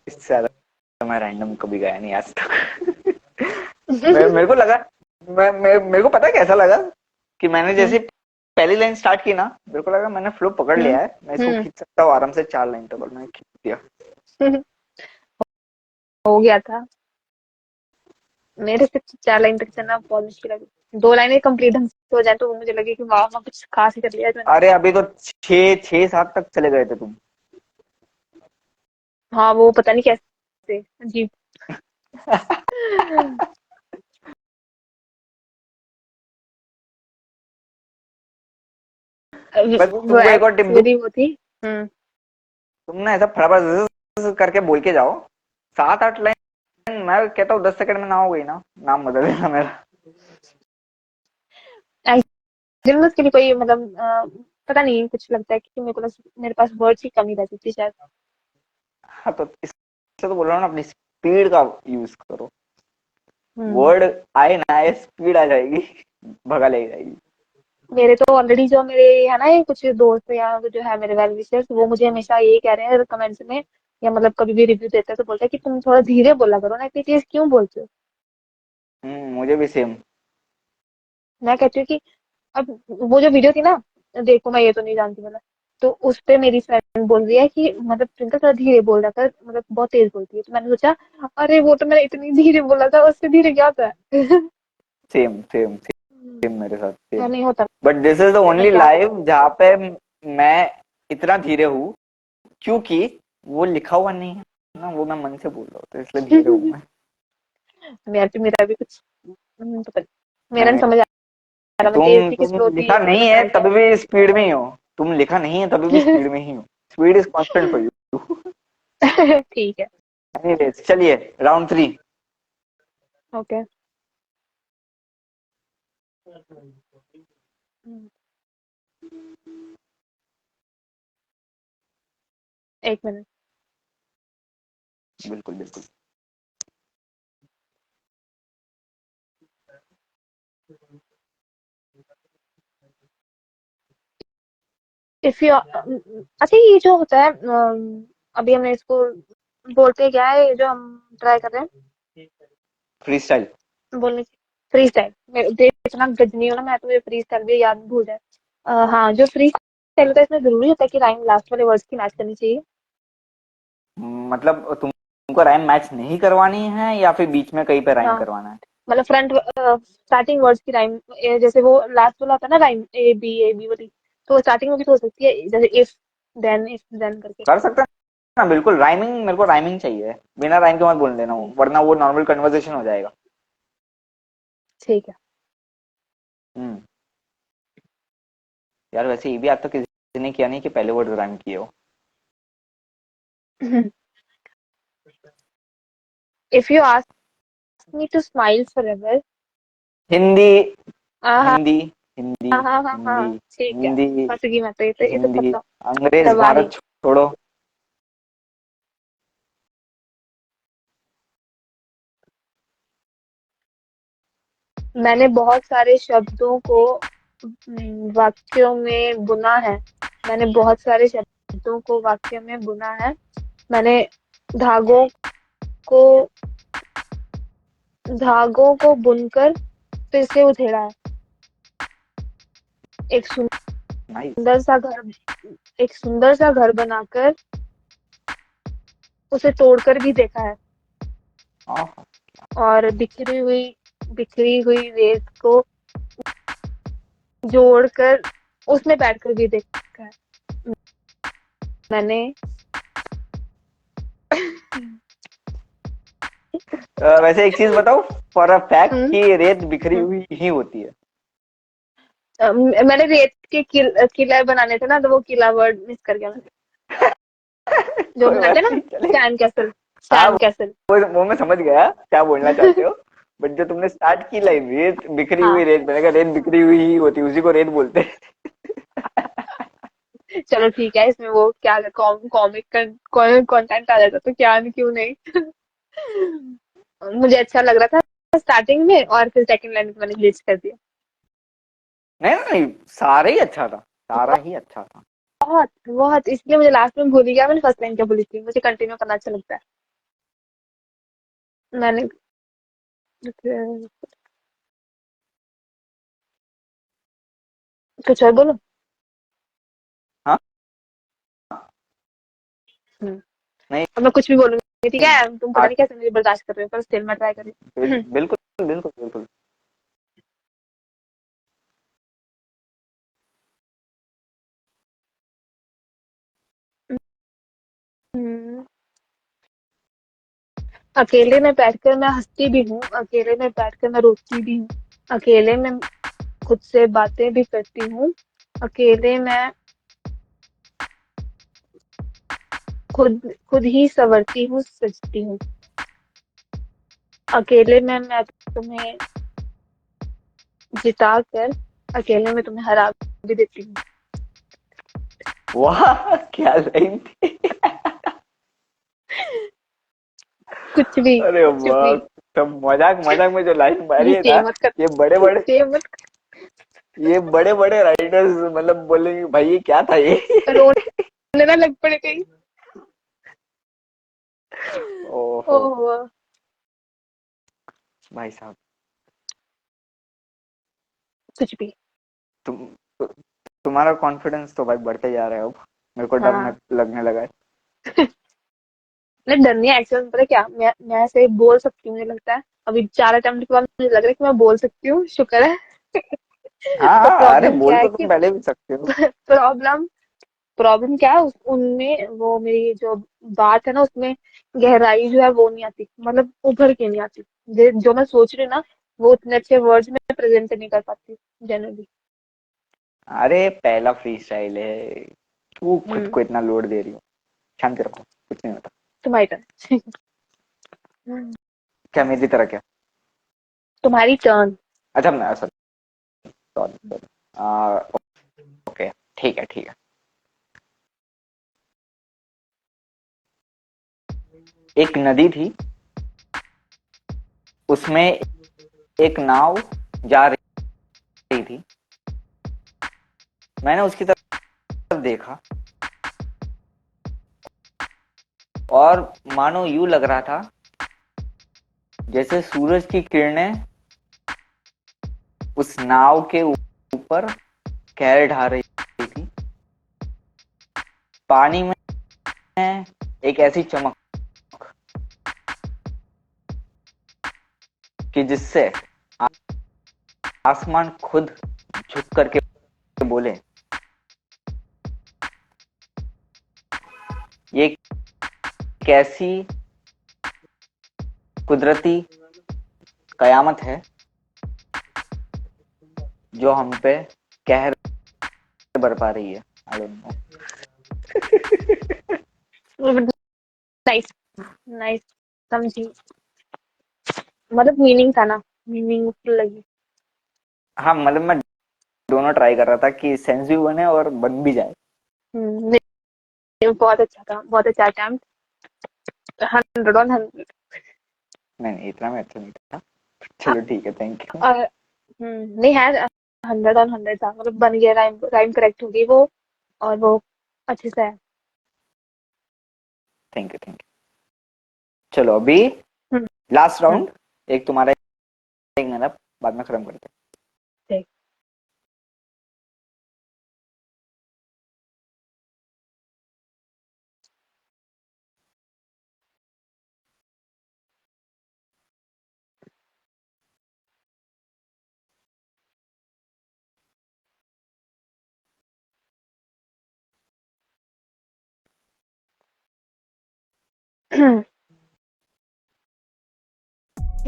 इससे ज्यादा मैं रैंडम कभी गया नहीं आज तक। मेरे को लगा, मेरे को पता है कैसा लगा कि मैंने जैसे पहली लाइन स्टार्ट की ना, मेरे को लगा मैंने फ्लो पकड़ लिया है, मैं इसको खींच सकता हूँ आराम से 4 लाइन तक, और मैंने खींच दिया। हो गया था मेरे से। 4 लाइन तक चलना बहुत मुश्किल है। 2 लाइनें कंप्लीट ढंग से हो जाए तो मुझे लगे कि वाह, मैं कुछ खास ही कर लिया मैंने। अरे अभी तो 6-7 तक चले गए थे तुम। हाँ, वो पता नहीं कैसे अजीब। बस वो तुमको एक और टिप दूं, एक्चुअली वो थी। हम्म। तुम ना ऐसा फटाफट करके बोल के जाओ, 7-8 लाइन, मैं कहता हूँ 10 सेकंड में ना हो गई ना, नाम बदल देना मेरा। एक्चुअली उसके लिए कोई मतलब पता नहीं, कुछ लगता है कि मेरे को मेरे पास वर्ड्स की कमी रहती थी शायद। हाँ तो इससे तो बोल रहा हूँ ना, अपनी स्पीड का यूज करो, हम्म। वर्ड आए ना आए स्पीड आ जाएगी, भगा ले जाएगी। मेरे तो ऑलरेडी जो मेरे है ना, ये कुछ दोस्त या जो है मेरे वेल विशर्स, वो मुझे हमेशा यही कह रहे हैं कमेंट्स में, या मतलब कभी भी रिव्यू देते हैं तो बोलते हैं कि तुम थोड़ा धीरे बोला करो ना, इतनी तेज क्यों बोलते हो। मुझे भी सेम। मैं कहती हूँ कि अब वो जो वीडियो थी ना, देखो मैं ये तो नहीं जानती मतलब, तो उस पे मेरी फ्रेंड बोल रही है कि मतलब ट्विंकल थोड़ा धीरे बोल रहा था, मतलब बहुत तेज बोलती है। तो मैंने सोचा अरे वो तो मैंने इतनी धीरे बोला था, उससे धीरे क्या होता है। सेम सेम सेम मेरे साथ या सेम। नहीं होता। बट दिस इज द मैं ओनली क्या करूँ। लाइव जहाँ पे मैं इतना धीरे हूँ, क्योंकि वो लिखा हुआ नहीं है ना, वो मैं मन से बोल रहा हूँ, तो इसलिए धीरे हूँ मैं। मेरा भी कुछ पता नहीं। मेरा नहीं नहीं, समझ आ रहा मैं तेज थी कि तुम स्लो थी, लिखा ये नहीं मतलब है है क्या। तभी भी स्पीड में ही हो, तुम लिखा नहीं है तभी भी स्पीड में ही हो, speed is constant for you. ठीक है। एनीवेज, चलिए राउंड 3। ओके। एक मिनट। बिल्कुल बिल्कुल। इफ यू अच्छा, ये जो होता है अभी हमने इसको बोलते क्या है, ये जो हम ट्राई कर रहे फ्री स्टाइल। हैं बोलने की, फ्री स्टाइल। मैं देख इतना गजनी हो ना, मैं तो ये फ्री स्टाइल भी याद भूल जाए। हाँ, जो फ्री स्टाइल होता है इसमें जरूरी होता है कि राइम लास्ट वाले वर्ड्स की मैच करनी चाहिए। मतलब तुमको राइम मैच नहीं करवानी है या फिर बीच में कहीं पे राइम हाँ, करवाना है? मतलब फ्रंट स्टार्टिंग वर्ड्स की राइम, जैसे वो लास्ट वाला होता है ना राइम, ए बी वाली, तो स्टार्टिंग में भी तो हो सकती है, जैसे इफ देन करके। कर सकते हैं ना, बिल्कुल। राइमिंग, मेरे को राइमिंग चाहिए, बिना राइम के मत बोल देना वो, वरना वो नॉर्मल कन्वर्सेशन हो जाएगा। ठीक है। हम्म। यार वैसे ये भी आज तक किसी ने किया नहीं कि पहले वर्ड राइम किए हो। If you ask me to smile forever. Hindi हाँ हिंदी हिंदी हाँ हाँ हाँ हिंदी हाँ, ठीक है। हिंदी फंस गई मैं तो, ये तो हिंदी। पता अंग्रेज तबाही। भारत छोड़ो। मैंने बहुत सारे शब्दों को वाक्यों में बुना है। मैंने बहुत सारे शब्दों को वाक्य में बुना है। मैंने धागों को धागों को बुनकर फिर से उधेड़ा है। एक नाइस। सुंदर सा घर एक सुंदर सा घर बनाकर उसे तोड़कर भी देखा है। हाँ, और बिखरी हुई रेत को जोड़कर उसमें बैठकर भी देखा है। मैंने वैसे एक चीज बताओ, फॉर अ फैक्ट हम्म, कि रेत बिखरी हम्म। हुई ही होती है। मैंने रेत के किला बनाने थे ना, तो वो किला वर्ड मिस कर गया मैं। जो कोई बनाते बात हैं ना, नहीं, चले। सैंड कैसल, हाँ, सैंड कैसल। वो मैं समझ गया क्या बोलना चाहते हो, बट जो तुमने स्टार्ट की लाइन, रेत बिखरी हुई, हाँ, रेत, मैंने कहा रेत बिखरी हुई ही होती है, उसी को रेत बोलते हैं। चलो ठीक है, इसमें वो क्या कॉमिक कंटेंट आ जाता तो क्या नहीं, क्यों नहीं। मुझे अच्छा लग रहा था स्टार्टिंग में, और फिर सेकंड लाइन में मैंने ग्लिच कर दिया। नहीं नहीं, सारा ही अच्छा था, सारा ही अच्छा था। बहुत बहुत, इसलिए मुझे लास्ट में भूल ही गया, मैंने फर्स्ट लाइन क्या भूली थी, मुझे कंटिन्यू करना अच्छा लगता है। मैंने कुछ और बोलो। हाँ। हम्म, नहीं अब मैं कुछ भी बोलूंगी, ठीक नहीं, है, तुम पता नहीं कैसे मुझे बर्दाश्त कर रहे हो, पर स्टिल मैं ट्राई करी। बिल्कुल बिल्कुल बिल्कुल। हम्म, अकेले में बैठकर मैं हंसती भी हूँ, अकेले में बैठकर मैं रोती भी हूँ, अकेले में खुद से बातें भी करती हूँ, अकेले में खुद खुद ही संवरती हूँ, सजती हूँ, अकेले में मैं तुम्हें जिता कर, अकेले में तुम्हें हरा भी देती हूँ। वाह क्या लाइन थी। कुछ भी, अरे कुछ वाह, भी। सब मजाक मजाक में जो लाइन मारी ये है ना, सेव मत कर, ये बड़े बड़े सेव मत ये बड़े बड़े राइटर्स मतलब बोलेंगे भाई ये क्या था ये। कर, रोने ना लग पड़े कहीं। ओहो ओहो, भाई साहब, कुछ भी। तुम तुम्हारा कॉन्फिडेंस तो भाई बढ़ते जा रहा है अब, मेरे को हाँ, लगने लगा है। नहीं डरनी है एक्चुअली, पता है क्या, मैं ऐसे बोल सकती हूँ, मुझे लगता है अभी 4 अटेम्प्ट के बाद मुझे लग रहा है कि मैं बोल सकती हूँ, शुक्र है। हाँ पर हाँ, अरे प्रॉब्लम बोल क्या है तो कि तुम पहले भी सकते हो। प्रॉब्लम प्रॉब्लम क्या है उनमें, वो मेरी जो बात है ना, उसमें गहराई जो है वो नहीं आती, मतलब उभर के नहीं आती। जो मैं सोच रही हूँ ना, वो उतने अच्छे वर्ड्स में प्रेजेंट नहीं कर पाती जनरली। अरे पहला फ्री स्टाइल है, तू खुद हम्म, को इतना लोड दे रही हो, शांति रखो, कुछ नहीं होता। तुम्हारी टर्न। क्या मेरी तरह क्या? तुम्हारी टर्न। अच्छा मैं सॉरी सॉरी, ओके, ठीक है ठीक है। एक नदी थी, उसमें एक नाव जा रही थी, मैंने उसकी तरफ देखा, और मानो यूं लग रहा था जैसे सूरज की किरणें उस नाव के ऊपर कहर ढा रही थी, पानी में एक ऐसी चमक कि जिससे आसमान खुद झुक करके बोले, ये कैसी कुदरती कयामत है जो हम पे कहर बरपा रही है। I don't know. Nice, nice, समझी, मतलब मीनिंग था ना, मीनिंगफुल लगी। हाँ मतलब मैं दोनों ट्राई कर रहा था कि सेंस भी बने और बन भी जाए। बहुत अच्छा था, बहुत अच्छा अटेम्प्ट, 100 on 100। नहीं नहीं, इतना में अच्छा नहीं था, चलो ठीक है, थैंक यू। और नहीं है, 100 on 100 था, मतलब बन गया, राइम राइम करेक्ट होगी वो, और वो अच्छे से है। Thank you thank you. चलो अभी हम्म, लास्ट हम्म, राउंड, एक तुम्हारा एक मेरा, बाद में खत्म करते हैं। ठीक।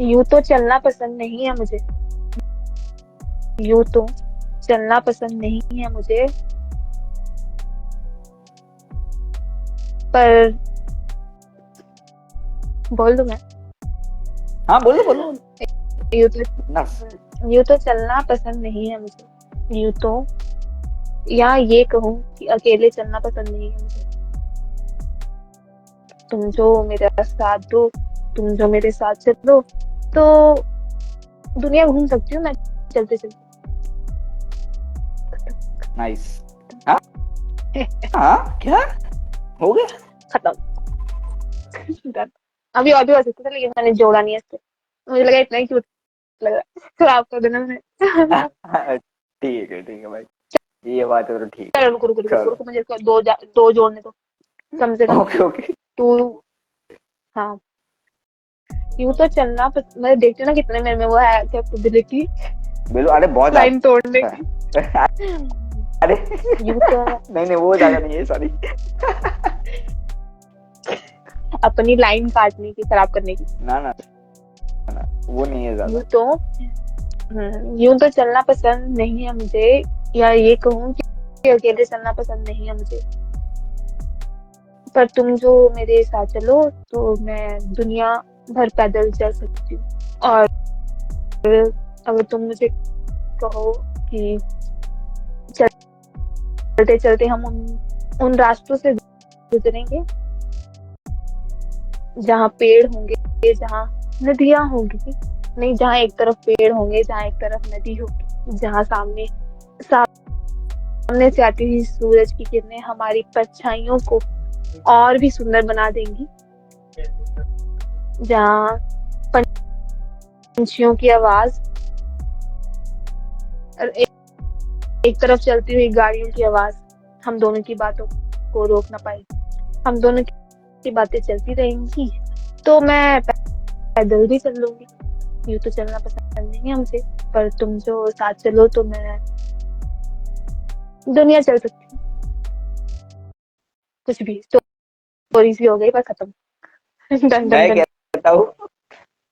यूं तो चलना पसंद नहीं है मुझे, यूं तो चलना पसंद नहीं है मुझे, पर बोल दूं मैं? हाँ बोलो बोलो यूं तो ना। यूं तो चलना पसंद नहीं है मुझे, यूं तो, या ये कहूँ कि अकेले चलना पसंद नहीं है मुझे। तुम जो मेरा साथ दो, तुम जो मेरे साथ चलो, तो दुनिया घूम सकती हूँ मैं चलते चलते। नाइस। हाँ हाँ क्या हो गया? खत्म। Done. अभी और भी हो सकता था लेकिन मैंने जोड़ा नहीं है इससे, मुझे लगा इतना ही क्यूट लग रहा है, खराब कर देना मैंने। ठीक है भाई, ये बात है तो ठीक है। चलो रुको रुको रुको चलो रुको, मुझे इसको दो जोड़ने दो कम से कम। Okay okay. टू। हाँ। यूं तो चलना मैं देखती हूँ ना कितने मेरे में वो है कैपेबिलिटी बिल्कुल, अरे बहुत लाइन तोड़ने ज्यादा की। है। अरे यूं तो नहीं वो ज्यादा नहीं है, सॉरी। अपनी लाइन काटने की, खराब करने की। ना ना ना, वो नहीं है यूं ज्यादा। तो यूं तो चलना पसंद नहीं है मुझे, या ये कहूँ कि अकेले चलना पसंद नहीं है मुझे, पर तुम जो मेरे साथ चलो तो मैं दुनिया भर पैदल चल सकती हूँ। और अगर तुम मुझे कहो कि चलते चलते हम उन रास्तों से गुजरेंगे जहाँ पेड़ होंगे, जहाँ नदियां होंगी, नहीं जहाँ एक तरफ पेड़ होंगे, जहाँ एक तरफ नदी होगी, जहाँ सामने से आती हुई सूरज की किरणें हमारी परछाइयों को और भी सुंदर बना देंगी, जहाँ पंछियों की आवाज और एक तरफ चलती हुई गाड़ियों की आवाज हम दोनों की बातों को रोक ना पाएगी। हम दोनों की बातें चलती रहेंगी, तो मैं पैदल भी चल लूंगी। यूं तो चलना पसंद नहीं है मुझे, पर तुम जो साथ चलो तो मैं दुनिया चल सकती हूँ। कुछ भी स्टोरी सी हो गई पर खत्म। डन डन मैं डन। कहता हूँ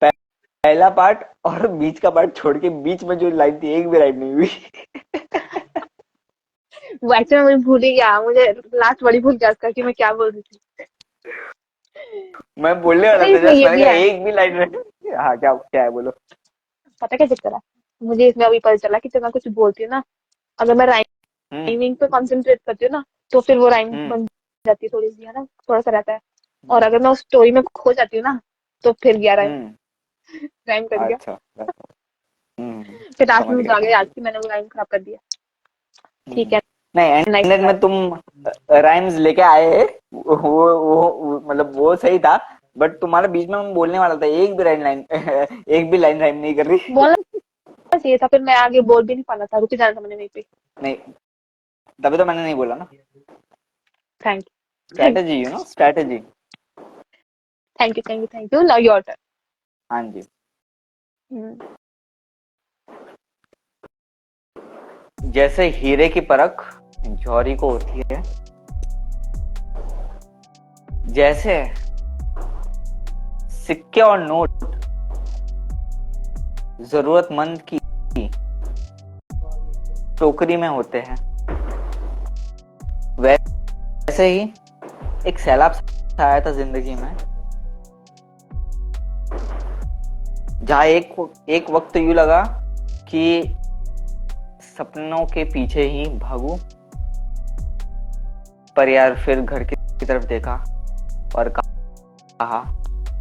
पहला पार्ट और बीच का पार्ट छोड़ के बीच में जो लाइन थी एक भी लाइन नहीं हुई। वो एक्चुअली मुझे भूल ही गया, मुझे लास्ट बड़ी भूल गया उसका कि मैं क्या बोल रही थी। मैं बोलने वाला पता है था इसमें जस्ट, ये मैंने भी कहा है, एक भी लाइन नहीं। हाँ क्या है बोलो। पता क्या चक्कर है, मुझे इसमें अभी पता चला कि जब मैं कुछ बोलती हूँ ना, अगर मैं हम्म राइमिंग पे कंसंट्रेट करती हूँ ना, तो फिर वो राइम हम्म बन जाती है थोड़ी सी, है ना, थोड़ा सा रहता है। और अगर मैं उस स्टोरी में खो जाती हूँ ना, तो फिर गया राइम, हम्म राइम कर गया। अच्छा। फिर लास्ट में समझ मुझे गया आ गया समझ याद गया। कि मैंने वो राइम खराब कर दिया। ठीक हम्म। है। नहीं नाइस एंड ट्राई। में तुम राइम्स लेके आए हैं, मतलब वो सही था। बट तुम्हारे बीच में मैं बोलने वाला था एक भी लाइन एक भी लाइन राइम नहीं कर रही। बोलना चाहिए था, फिर मैं आगे बोल भी नहीं पाना था, रुक जाना था मैंने वहीं पे। नहीं, तभी तो मैंने नहीं बोला ना। Thank you. Strategy strategy. Thank you thank you thank you, now your हाँ जी। टर्न। जैसे हीरे की परख जौहरी को होती है, जैसे सिक्के और नोट जरूरतमंद की टोकरी में होते हैं, वैसे ही एक सैलाब आया था जिंदगी में, जहां एक वक्त यूं लगा कि सपनों के पीछे ही भागूं, पर यार फिर घर की तरफ देखा और कहा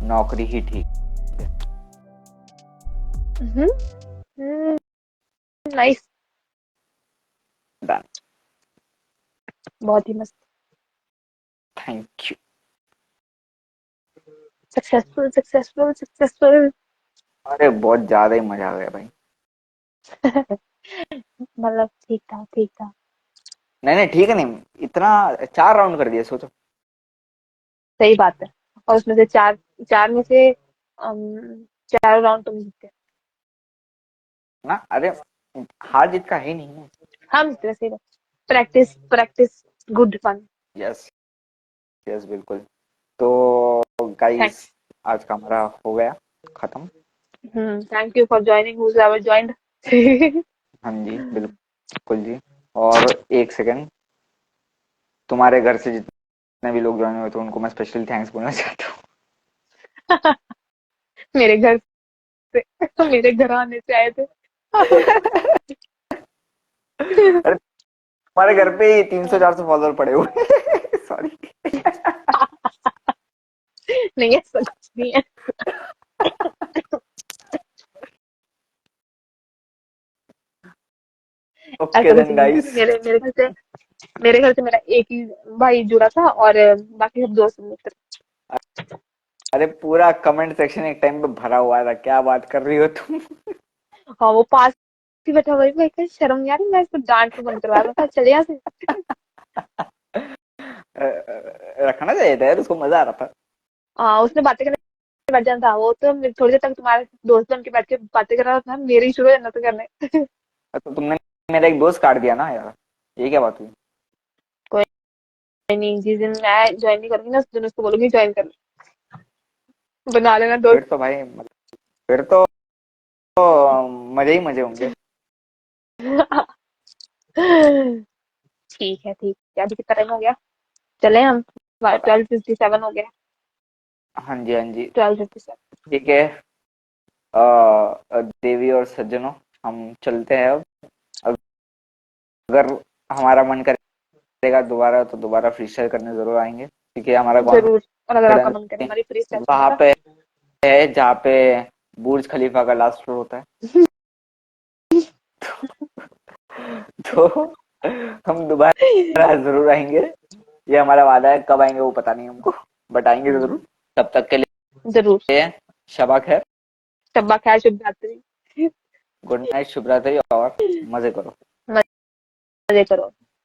नौकरी ही ठीक है। नाइस। डन। बहुत ही मस्त। Thank you. Successful successful successful. अरे बहुत ज्यादा ही मजा आ गया भाई। मतलब ठीक था ठीक था। नहीं ठीक है, नहीं इतना 4 राउंड कर दिया सोचो। सही बात है। और उसमें से चार, चार में से चार राउंड तुम जीते। ना अरे हार जीत का है नहीं ना। हम जीते, सही बात। Practice practice good fun. Yes yes बिल्कुल। तो गाइस आज का हमारा हो गया खत्म। Thank you for joining whoever joined. हाँ जी बिल्कुल जी। और एक सेकंड, तुम्हारे घर से जितने भी लोग ज्वाइन हुए थे उनको मैं स्पेशली थैंक्स बोलना चाहता मेरे घर से, मेरे घर आने से आए थे। हूँ। अरे तुम्हारे घर पे ही 300-400 फॉलोअर पड़े हुए। सॉरी। नहीं ऐसा कुछ नहीं है। ओके ऐसा कुछ देन नहीं है। गाइस। मेरे घर से मेरा एक ही भाई जुड़ा था और बाकी सब दोस्त मित्र। अरे पूरा कमेंट सेक्शन एक टाइम पे भरा हुआ था, क्या बात कर रही हो तुम। हाँ वो पास ही बैठा हुआ है, भाई का शर्म नहीं आ रही, मैं इसको डांट के बंद करवा रहा था, चले यहाँ से। रखना चाहिए था यार, उसको मजा आ रहा था। हाँ उसने बातें करने बैठ जाना था, वो तो थोड़ी देर तक तुम्हारे दोस्त बन के बैठ के बातें कर रहा था, मेरी शुरू हो जाना था करने। तो तुमने मेरा एक दोस्त काट दिया ना यार, ये क्या बात हुई। कोई नहीं, जिस दिन मैं ज्वाइन नहीं करूंगी ना उस दिन उसको बोलूंगी ज्वाइन कर ले। बना लेना दोस्त। फिर तो भाई फिर तो मजे ही मजे होंगे। ठीक है ठीक है, अभी कितना टाइम हो गया, चले हम। पता 12:57 हो गया। हाँ जी हाँ जी। 12:57। ठीक है। देवी और सज्जनों, हम चलते हैं अब। अगर हमारा मन करेगा दोबारा तो दोबारा फ्री स्टाइल करने जरूर आएंगे, क्योंकि हमारा जरूर, और अगर आपका कॉन्फिडेंस मन करे हमारी फ्री स्टाइल सुनने वहां का। पे है जहाँ पे बुर्ज खलीफा का लास्ट फ्लोर होता है। तो हम दोबारा जरूर आएंगे, ये हमारा वादा है। कब आएंगे वो पता नहीं हमको, बट आएंगे जरूर। तब तक के जरूर। लिए शबा खैर, शब्बा खैर, शुभ रात्रि। गुड नाइट, शुभ रात्रि और मजे करो। मजे करो।